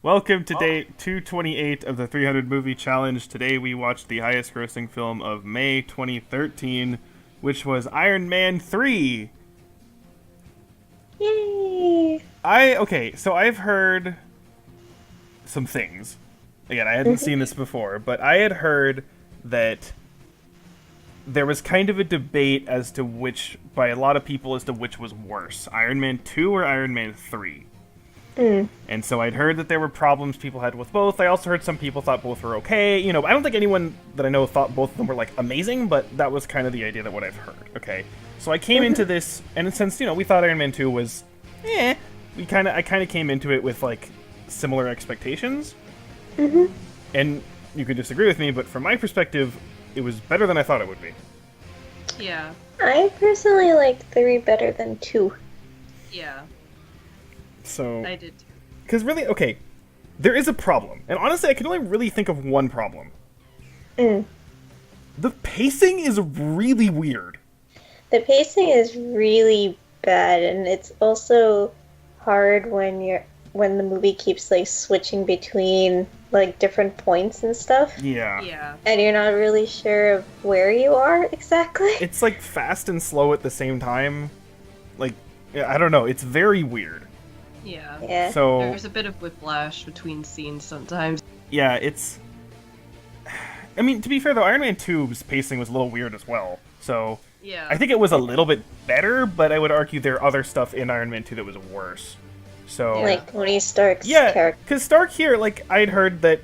Welcome to day 228 of the 300 Movie Challenge. Today we watched the highest grossing film of May 2013, which was Iron Man 3. Yay! So I've heard some things. Again, I hadn't seen this before, but I had heard that there was kind of a debate as to by a lot of people, as to which was worse, Iron Man 2 or Iron Man 3. And so I'd heard that there were problems people had with both. I also heard some people thought both were okay. I don't think anyone that I know thought both of them were, like, amazing, but that was kind of the idea that what I've heard, okay? So I came into this, and since, we thought Iron Man 2 was, I kind of came into it with, like, similar expectations. And you could disagree with me, but from my perspective, it was better than I thought it would be. Yeah. I personally like 3 better than 2. Yeah. So, I did too. because really, okay, there is a problem. And honestly, I can only really think of one problem. The pacing is really weird. The pacing is really bad, and it's also hard when the movie keeps like switching between like different points and stuff. Yeah. Yeah. And you're not really sure of where you are exactly. It's like fast and slow at the same time. Like, I don't know, it's very weird. Yeah. Yeah. So, There's a bit of whiplash between scenes sometimes. yeah, it's... I mean, to be fair though, Iron Man 2's pacing was a little weird as well. So, Yeah. I think it was a little bit better, but I would argue there are other stuff in Iron Man 2 that was worse. So... Like Tony Stark's Yeah, character. because Stark here, like, I'd heard that,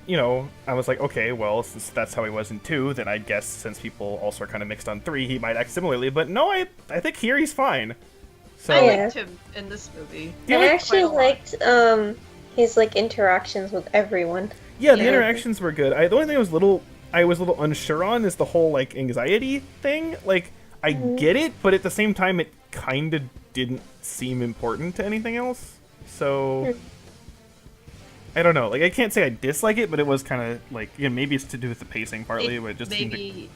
I was like, okay, well, since that's how he was in 2, then I guess since people also are kind of mixed on 3, he might act similarly. But no, I think here he's fine. So, I Yeah. liked him in this movie. Yeah, I like, actually quite a lot. liked his like interactions with everyone. yeah, the Yeah. interactions were good. The only thing I was a little unsure on is the whole, like, anxiety thing. Like, I get it, but at the same time, it kind of didn't seem important to anything else. So... I don't know. Like, I can't say I dislike it, but it was kind of like, maybe it's to do with the pacing partly, but it just seemed to... Maybe.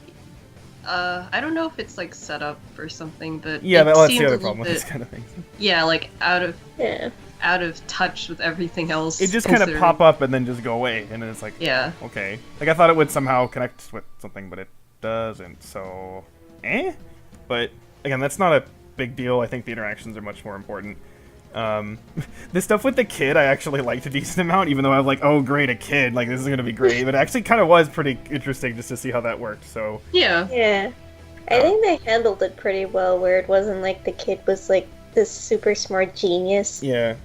I don't know if it's like set up or something, but Yeah, it that's the seemed other a little problem with this bit- kind of thing. Yeah, like out Yeah. of touch with everything else. It just kind of considering- pop up and then just go away, and then it's like, Yeah. okay. Like, I thought it would somehow connect with something, but it doesn't, so... But, again, that's not a big deal. I think the interactions are much more important. The stuff with the kid I actually liked a decent amount, even though I was like, oh great, a kid, like this is gonna be great, but it actually kind of was pretty interesting just to see how that worked, so... Yeah. Yeah. I think they handled it pretty well, where it wasn't like the kid was like this super smart genius. Yeah.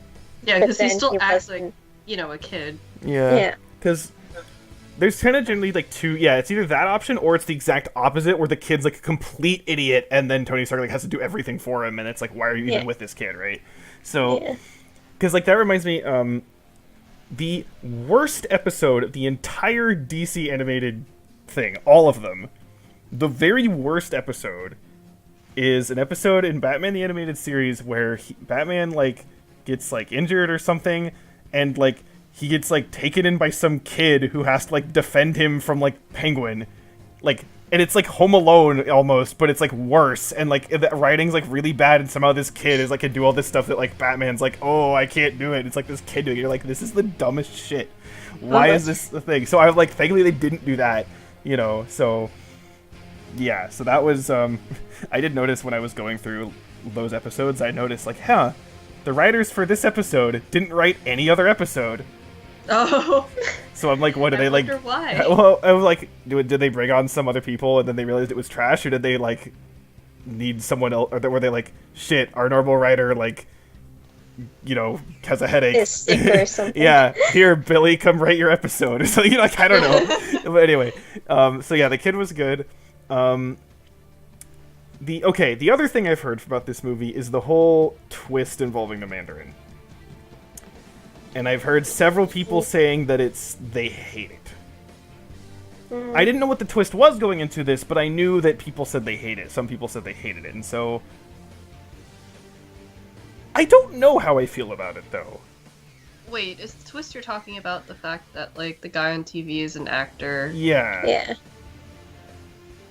Yeah, But because he then still he acts wasn't- like, a kid. Yeah. Because there's kind of generally like two. Yeah, it's either that option or it's the exact opposite, where the kid's like a complete idiot, and then Tony Stark like has to do everything for him, and it's like, why are you even Yeah. with this kid, right? So, Yeah. because like that reminds me, the worst episode of the entire DC animated thing, all of them, the very worst episode is an episode in Batman the Animated Series where Batman like gets like injured or something, and like he gets like taken in by some kid who has to like defend him from like Penguin, like, and it's like Home Alone almost, but it's like worse, and like the writing's like really bad, and somehow this kid is like can do all this stuff that like Batman's like, oh, I can't do it. It's like this kid doing it. You're like, this is the dumbest shit. Why is this the thing? So I was like, thankfully they didn't do that, so. Yeah, so that was, I did notice when I was going through those episodes, I noticed, like, the writers for this episode didn't write any other episode. Oh. So I'm like, what, did I they, like... wonder why. Well, I was like, did they bring on some other people and then they realized it was trash, or did they, like, need someone else, or were they like, shit, our normal writer, like, has a headache. Is sick or something. Yeah, here, Billy, come write your episode. Or something, like, I don't know. But anyway, so yeah, the kid was good. The other thing I've heard about this movie is the whole twist involving the Mandarin. And I've heard several people saying that they hate it. I didn't know what the twist was going into this, but I knew that people said they hate it. Some people said they hated it, and so... I don't know how I feel about it, though. Wait, is the twist you're talking about the fact that, like, the guy on TV is an actor? Yeah. Yeah.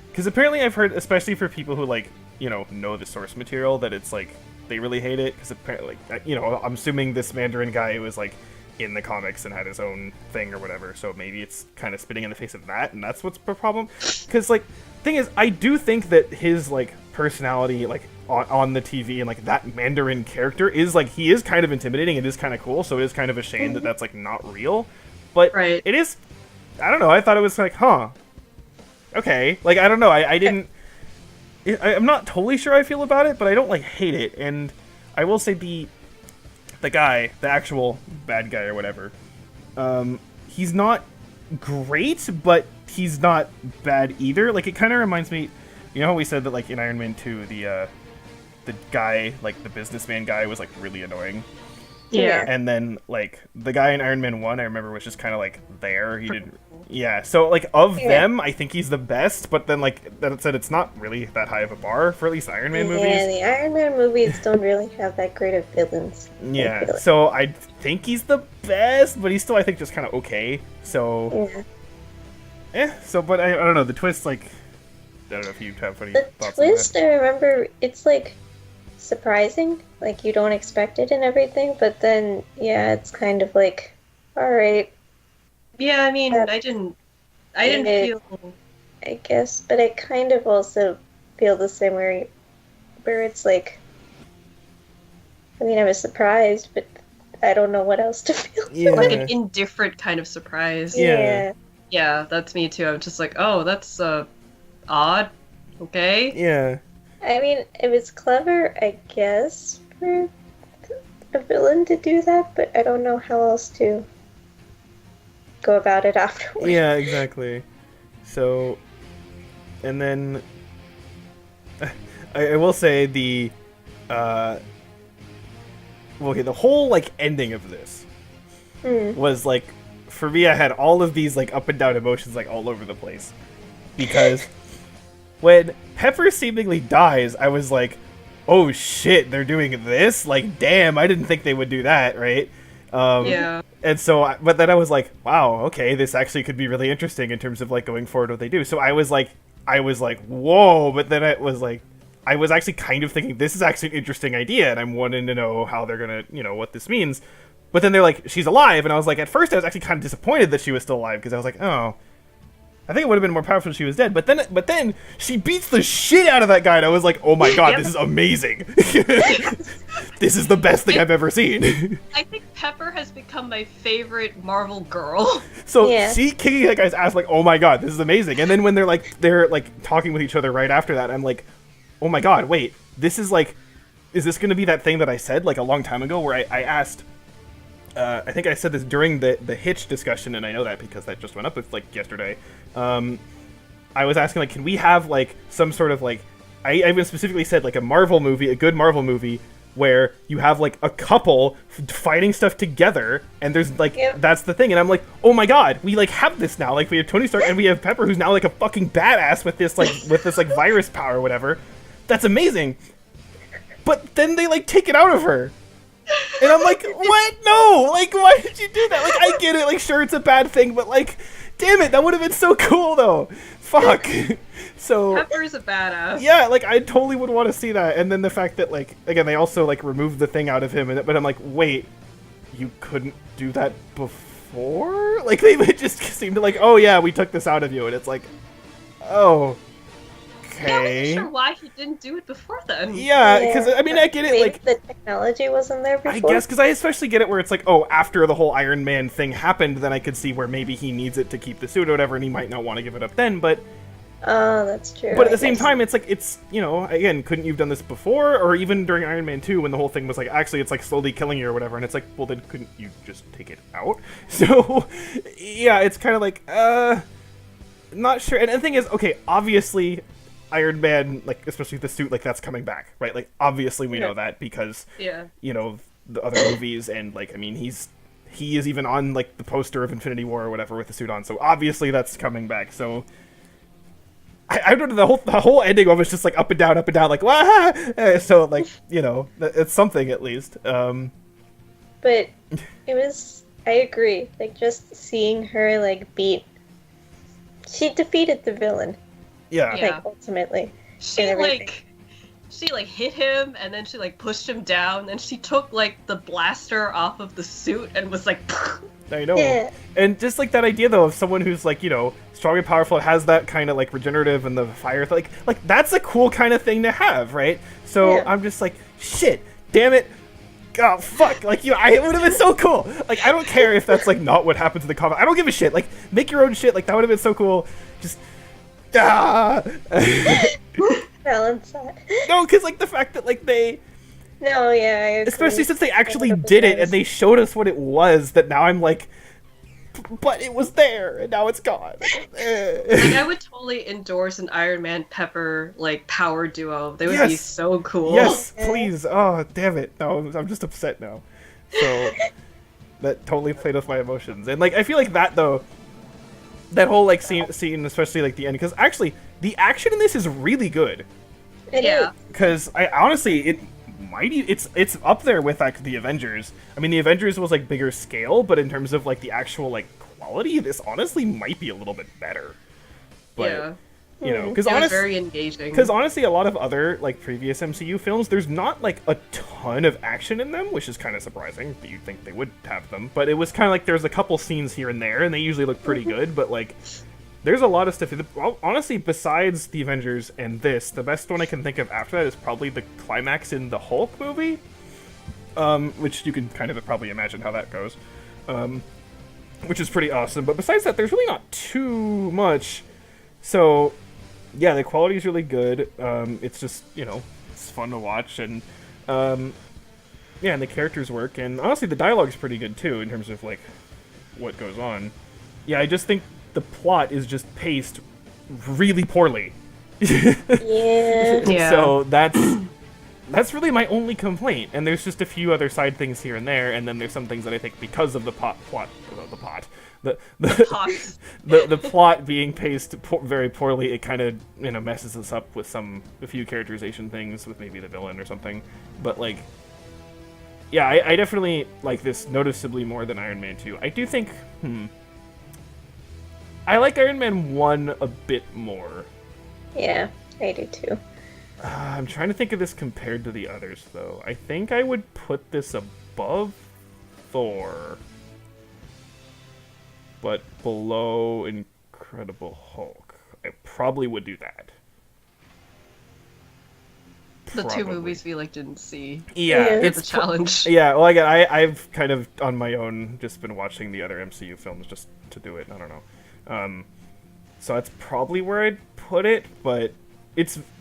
Because apparently I've heard, especially for people who, like, know the source material, that it's, like, they really hate it. Because apparently, I'm assuming this Mandarin guy was, like, in the comics and had his own thing or whatever. So maybe it's kind of spitting in the face of that, and that's what's the problem. Because like, thing is, I do think that his like personality, like on the TV and like that Mandarin character is like he is kind of intimidating. It is kind of cool. So it is kind of a shame that that's like not real. But Right. it is. I don't know. I thought it was like, huh. Okay. Like I don't know. I didn't. I'm not totally sure I feel about it, but I don't like hate it. And I will say the guy, the actual bad guy or whatever, he's not great, but he's not bad either. Like it kind of reminds me, you know how we said that like in Iron Man 2, the guy, like the businessman guy, was like really annoying. Yeah. And then like the guy in Iron Man 1, I remember was just kind of like there. He didn't. Yeah. So like of them, I think he's the best. But then like that said, it's not really that high of a bar for at least Iron Man movies. Yeah, the Iron Man movies don't really have that great of villains. I Yeah, feel like. so I think he's the best, but he's still, I think, just kind of okay. So, Yeah. so, but I don't know, the twist, like, I don't know if you have any The thoughts twist, on I remember, it's like surprising. Like you don't expect it and everything, but then yeah, it's kind of like, all right, Yeah, I mean, I didn't feel. I guess, but I kind of also feel the same way, where it's like, I mean, I was surprised, but I don't know what else to feel. that. Yeah, Like an indifferent kind of surprise. Yeah. Yeah, that's me too. I'm just like, oh, that's odd. Okay. yeah, I mean, it was clever, I guess, for a villain to do that, but I don't know how else to go about it afterwards. yeah, exactly. So, and then, I will say the, okay, the whole, like, ending of this was, like, for me, I had all of these, like, up and down emotions, like, all over the place. Because when Pepper seemingly dies, I was like, oh shit, they're doing this? Like, damn, I didn't think they would do that, right? Yeah. And so, but then I was like, wow, okay, this actually could be really interesting in terms of, like, going forward what they do. So I was like, whoa, but then it was like, I was actually kind of thinking this is actually an interesting idea, and I'm wanting to know how they're gonna, you know, what this means. But then they're like, she's alive, and I was like, at first I was actually kind of disappointed that she was still alive, because I was like, oh, I think it would have been more powerful if she was dead. But then she beats the shit out of that guy, and I was like, oh my god, Yep. this is amazing. This is the best thing I've ever seen. I think Pepper has become my favorite Marvel girl. So Yeah. see kicking that guy's ass, like, oh my god, this is amazing. And then when they're like talking with each other right after that, I'm like, oh my god, wait, this is like, is this gonna be that thing that I said like a long time ago where I asked, I think I said this during the Hitch discussion, and I know that because that just went up with like yesterday. I was asking like, can we have like some sort of like, I even specifically said like a Marvel movie, a good Marvel movie, where you have like a couple fighting stuff together, and there's like Yep. that's the thing, and I'm like, oh my god, we like have this now. Like we have Tony Stark and we have Pepper, who's now like a fucking badass with this like virus power or whatever. That's amazing. But then they like take it out of her. And I'm like, what? No! Like, why did you do that? Like, I get it. Like, sure, it's a bad thing, but like, damn it, that would have been so cool, though. Fuck. So, Pepper's a badass. yeah, like, I totally would want to see that. And then the fact that, like, again, they also like removed the thing out of him, but I'm like, wait, you couldn't do that before? Like, they would just seem to like, oh yeah, we took this out of you, and it's like, oh. Yeah, I wasn't Okay. sure why he didn't do it before then. Yeah, because I mean, I get it. Maybe Like, the technology wasn't there before. I guess because I especially get it where it's like, oh, after the whole Iron Man thing happened, then I could see where maybe he needs it to keep the suit or whatever, and he might not want to give it up then. But That's true. at I the same guess. time, it's like it's again, couldn't you've done this before, or even during Iron Man 2 when the whole thing was like actually it's like slowly killing you or whatever, and it's like, well, then couldn't you just take it out? So yeah, it's kind of like not sure. And the thing is, okay, obviously Iron Man, like especially the suit, like that's coming back, right? Like obviously we know that because Yeah. the other movies, and like I mean he is even on like the poster of Infinity War or whatever with the suit on, so obviously that's coming back. So I don't know, the whole ending of it's just like up and down, like wah! So like it's something at least. But it was. I agree. Like just seeing her like she defeated the villain. Yeah. Yeah. Like ultimately. She and everything. like she like hit him and then she like pushed him down. Then she took like the blaster off of the suit and was like. I know. Yeah. And just like that idea though of someone who's like, you know, strong and powerful, has that kind of like regenerative and the fire, like that's a cool kind of thing to have, right? So Yeah. I'm just like, shit, damn it. Oh fuck! Like it would have been so cool. Like I don't care if that's like not what happens in the comic. I don't give a shit. Like make your own shit. Like that would have been so cool. Just Balance that. no, because like the fact that like they, No, yeah, I agree. especially since they actually did it and they showed us what it was, that now I'm like, but it was there and now it's gone. Like, I would totally endorse an Iron Man Pepper like power duo. They would be Yes. so cool. Yes, please. Oh, damn it. No, I'm just upset now. So that totally played with my emotions. And like I feel like that though, that whole like scene especially like the end, because actually the action in this is really good. It Yeah. is. Because I honestly it's up there with like the Avengers. I mean the Avengers was like bigger scale, but in terms of like the actual like quality, this honestly might be a little bit better. But Yeah. you know, because It was very engaging. because honestly, a lot of other like previous MCU films, there's not like a ton of action in them, which is kind of surprising that you'd think they would have them. But it was kind of like there's a couple scenes here and there, and they usually look pretty good. But like, there's a lot of stuff. Well, honestly, besides the Avengers and this, the best one I can think of after that is probably the climax in the Hulk movie, which you can kind of probably imagine how that goes, which is pretty awesome. But besides that, there's really not too much. So yeah, the quality is really good. It's just, you know, it's fun to watch, and yeah, and the characters work, and honestly, the dialogue's pretty good too in terms of like what goes on. Yeah, I just think the plot is just paced really poorly. Yeah. Yeah. So that's really my only complaint. And there's just a few other side things here and there, and then there's some things that I think because of the Pox. the plot being paced very poorly, it kind of, you know, messes us up with a few characterization things with maybe the villain or something. But like, yeah, I definitely like this noticeably more than Iron Man 2. I do think, I like Iron Man 1 a bit more. Yeah, I do too. I'm trying to think of this compared to the others, though. I think I would put this above Thor, but below Incredible Hulk. I probably would do that. The two Probably. movies we like didn't see. Yeah, Yeah. It's it's a challenge. yeah. Well, again, I've kind of on my own just been watching the other MCU films just to do it. I don't know. So that's probably where I'd put it, but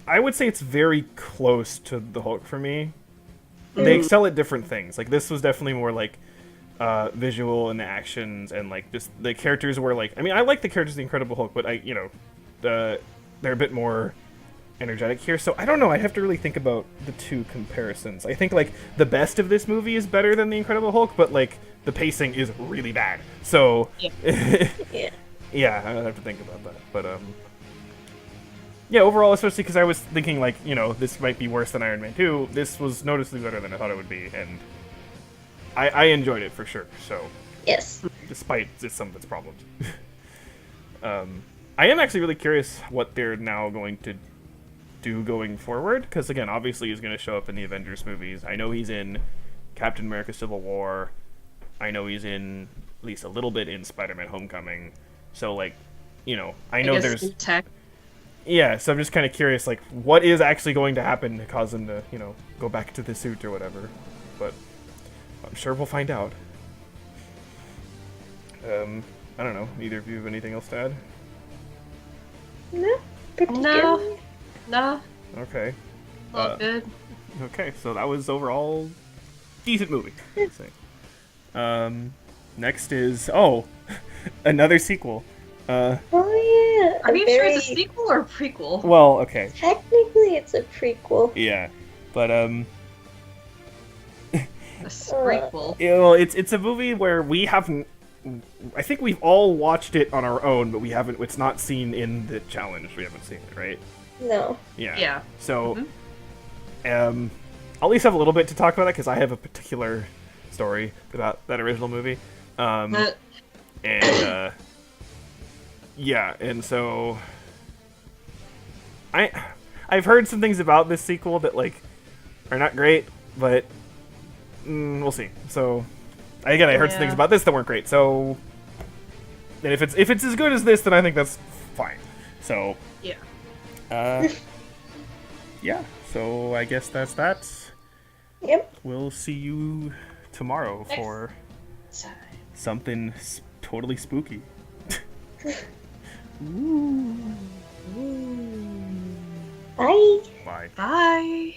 I would say it's very close to the Hulk for me. They excel at different things. Like this was definitely more like visual and the actions and like just the characters were like. I mean, I like the characters of the Incredible Hulk, but they're a bit more energetic here. So I don't know. I have to really think about the two comparisons. I think like the best of this movie is better than the Incredible Hulk, but like the pacing is really bad. So Yeah. yeah, I have to think about that. But yeah, overall, especially because I was thinking like, you know, this might be worse than Iron Man 2. This was noticeably better than I thought it would be, and I enjoyed it for sure. So Yes. despite some of its problems, I am actually really curious what they're now going to do going forward. Because again, obviously he's going to show up in the Avengers movies. I know he's in Captain America: Civil War. I know he's in at least a little bit in Spider-Man: Homecoming. So like, you know, I know guess there's new tech. yeah. So I'm just kind of curious, like, what is actually going to happen to cause him to, you know, go back to the suit or whatever. But I'm sure we'll find out. I don't know. Either of you have anything else to add? No. No. Nah. Okay. All good. Okay. So that was overall decent movie, I'd say. Next is another sequel. Oh yeah. Are you sure it's a sequel or a prequel? Well, okay. Technically, it's a prequel. Yeah, but A prequel. you know, it's a movie where we haven't. I think we've all watched it on our own, but we haven't. It's not seen in the challenge. We haven't seen it, right? No. Yeah. Yeah. So, I'll at least have a little bit to talk about it because I have a particular story about that original movie. And yeah, and so I I've heard some things about this sequel that like are not great, but we'll see. So again, I heard some things Yeah. about this that weren't great. So and if it's as good as this, then I think that's fine. So Yeah. yeah. So I guess that's that. Yep. We'll see you tomorrow Next for time. something totally spooky. Bye. Bye. Bye.